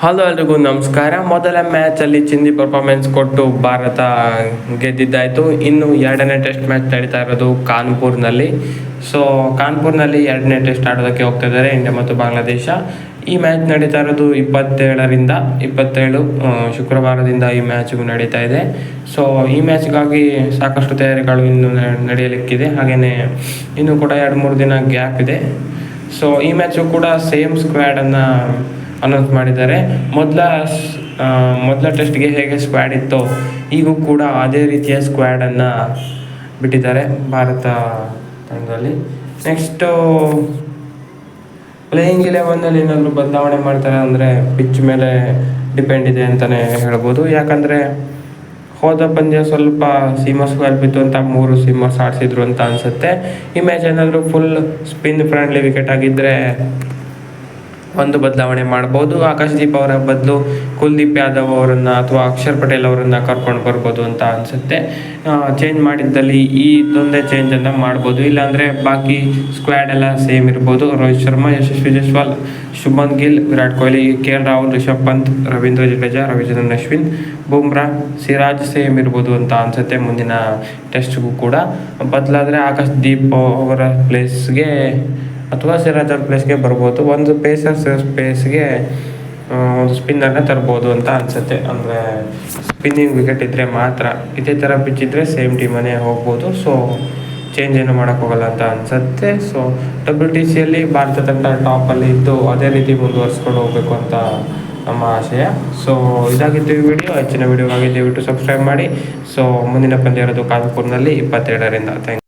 Hello ಎಲ್ರಿಗೂ ನಮಸ್ಕಾರ. ಮೊದಲ ಮ್ಯಾಚಲ್ಲಿ ಚಿಂದಿ ಪರ್ಫಾರ್ಮೆನ್ಸ್ ಕೊಟ್ಟು ಭಾರತ ಗೆದ್ದಿದ್ದಾಯಿತು. ಇನ್ನು ಎರಡನೇ ಟೆಸ್ಟ್ ಮ್ಯಾಚ್ ನಡೀತಾ ಇರೋದು ಕಾನ್ಪುರ್ನಲ್ಲಿ. ಸೊ ಕಾನ್ಪುರ್ನಲ್ಲಿ ಎರಡನೇ ಟೆಸ್ಟ್ ಆಡೋದಕ್ಕೆ ಹೋಗ್ತಾ ಇದ್ದಾರೆ ಇಂಡಿಯಾ ಮತ್ತು ಬಾಂಗ್ಲಾದೇಶ. ಈ ಮ್ಯಾಚ್ ನಡೀತಾ ಇರೋದು 27 ಶುಕ್ರವಾರದಿಂದ ಈ ಮ್ಯಾಚು ನಡೀತಾ ಇದೆ. ಸೊ ಈ ಮ್ಯಾಚ್ಗಾಗಿ ಸಾಕಷ್ಟು ತಯಾರಿಗಳು ಇನ್ನು ನಡೆಯಲಿಕ್ಕಿದೆ. ಹಾಗೆಯೇ ಇನ್ನೂ ಕೂಡ 2-3 ದಿನ ಗ್ಯಾಪ್ ಇದೆ. ಸೊ ಈ ಮ್ಯಾಚು ಕೂಡ ಸೇಮ್ ಸ್ಕ್ವಾಡನ್ನು ಅನೌನ್ಸ್ ಮಾಡಿದ್ದಾರೆ. ಮೊದಲ ಟೆಸ್ಟ್ಗೆ ಹೇಗೆ ಸ್ಕ್ವಾಡ್ ಇತ್ತೋ ಈಗೂ ಕೂಡ ಅದೇ ರೀತಿಯ ಸ್ಕ್ವಾಡನ್ನು ಬಿಟ್ಟಿದ್ದಾರೆ ಭಾರತ ತಂಡದಲ್ಲಿ. ನೆಕ್ಸ್ಟು ಪ್ಲೇಯಿಂಗ್ 11ನಲ್ಲಿ ಏನಾದರೂ ಬದಲಾವಣೆ ಮಾಡ್ತಾರೆ ಅಂದರೆ ಪಿಚ್ ಮೇಲೆ ಡಿಪೆಂಡ್ ಇದೆ ಅಂತಲೇ ಹೇಳ್ಬೋದು. ಯಾಕಂದರೆ ಹೋದ ಪಂದ್ಯ ಸ್ವಲ್ಪ ಸೀಮರ್ಸ್ ಬಿತ್ತು ಅಂತ 3 ಸೀಮರ್ಸ್ ಆಡಿಸಿದ್ರು ಅಂತ ಅನಿಸುತ್ತೆ. ಈ ಮ್ಯಾಚ್ ಏನಾದರೂ ಫುಲ್ ಸ್ಪಿನ್ ಫ್ರೆಂಡ್ಲಿ ವಿಕೆಟ್ ಆಗಿದ್ದರೆ ಒಂದು ಬದಲಾವಣೆ ಮಾಡ್ಬೋದು. ಆಕಾಶ್ದೀಪ್ ಅವರ ಬದಲು ಕುಲ್ದೀಪ್ ಯಾದವ್ ಅವರನ್ನು ಅಥವಾ ಅಕ್ಷರ್ ಪಟೇಲ್ ಅವರನ್ನು ಕರ್ಕೊಂಡು ಬರ್ಬೋದು ಅಂತ ಅನಿಸುತ್ತೆ. ಚೇಂಜ್ ಮಾಡಿದ್ದಲ್ಲಿ ಇದೊಂದೇ ಚೇಂಜನ್ನು ಮಾಡ್ಬೋದು. ಇಲ್ಲಾಂದರೆ ಬಾಕಿ ಸ್ಕ್ವಾಡ್ ಎಲ್ಲ ಸೇಮ್ ಇರ್ಬೋದು. ರೋಹಿತ್ ಶರ್ಮಾ, ಯಶಸ್ವಿ ಜೈಸ್ವಾಲ್, ಶುಭ್ಮನ್ ಗಿಲ್, ವಿರಾಟ್ ಕೊಹ್ಲಿ, KL ರಾಹುಲ್, ರಿಷಬ್ ಪಂತ್, ರವೀಂದ್ರ ಜಡೇಜಾ, ರವಿಚಂದ್ರನ್ ಅಶ್ವಿನ್, ಬುಮ್ರಾ, ಸಿರಾಜ್ ಸೇಮ್ ಇರ್ಬೋದು ಅಂತ ಅನಿಸುತ್ತೆ. ಮುಂದಿನ ಟೆಸ್ಟ್ಗೂ ಕೂಡ ಬದಲಾದರೆ ಆಕಾಶ್ದೀಪ್ ಅವರ ಪ್ಲೇಸ್ಗೆ ಅಥವಾ ಸಿರಾಜ್ ಅವ್ರ ಪ್ಲೇಸ್ಗೆ ಬರ್ಬೋದು. ಒಂದು ಸ್ಪೇಸ್ಗೆ ಒಂದು ಸ್ಪಿನ್ನರ್ನ ತರ್ಬೋದು ಅಂತ ಅನಿಸುತ್ತೆ. ಅಂದರೆ ಸ್ಪಿನ್ನಿಂಗ್ ವಿಕೆಟ್ ಇದ್ದರೆ ಮಾತ್ರ. ಇದೇ ಥರ ಪಿಚ್ ಇದ್ದರೆ ಸೇಮ್ ಟೀಮನ್ನೇ ಹೋಗ್ಬೋದು. ಸೊ ಚೇಂಜ್ ಏನು ಮಾಡೋಕ್ಕೋಗಲ್ಲ ಅಂತ ಅನಿಸುತ್ತೆ. ಸೊ WTCಯಲ್ಲಿ ಭಾರತ ತಂಡ ಟಾಪಲ್ಲಿ ಇದ್ದು ಅದೇ ರೀತಿ ಮುಂದುವರಿಸ್ಕೊಂಡು ಹೋಗಬೇಕು ಅಂತ ನಮ್ಮ ಆಶಯ. ಸೊ ಇದಾಗಿತ್ತು ಈ ವಿಡಿಯೋ. ಹೆಚ್ಚಿನ ವಿಡಿಯೋಗಾಗಿ ದಯವಿಟ್ಟು ಸಬ್ಸ್ಕ್ರೈಬ್ ಮಾಡಿ. ಸೊ ಮುಂದಿನ ಪಂದ್ಯ ಇರೋದು ಕಾನ್ಪುರ್ನಲ್ಲಿ 22ರಿಂದ. Thank you.